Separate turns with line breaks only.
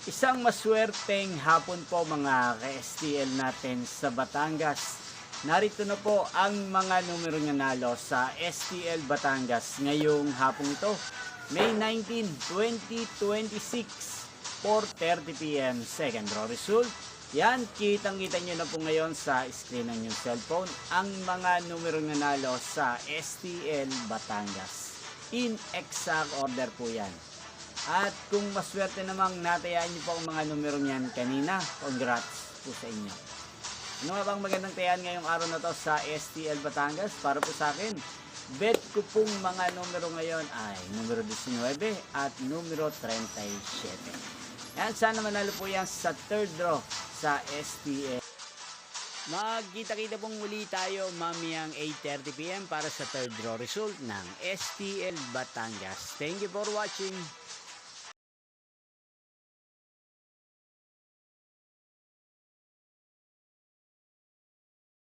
Isang maswerteng hapon po mga ka-STL natin sa Batangas. Narito na po ang mga numero nanalo sa STL Batangas ngayong hapong ito, May 19, 2026, 4:30 PM. Second draw result. Yan, kitang-kita nyo na po ngayon sa screen ng inyong cellphone ang mga numero nanalo sa STL Batangas. In exact order po yan. At kung maswerte namang natayaan niyo po ang mga numero niyan kanina, congrats po sa inyo. Ano nga bang magandang tayan ngayong araw na to sa STL Batangas? Para po sa akin, bet ko pong mga numero ngayon ay numero 19 at numero 37. Yan, sana manalo po yan sa third draw sa STL. Magkita-kita pong muli tayo mamayang 8:30 PM para sa third draw result ng STL Batangas. Thank you for watching.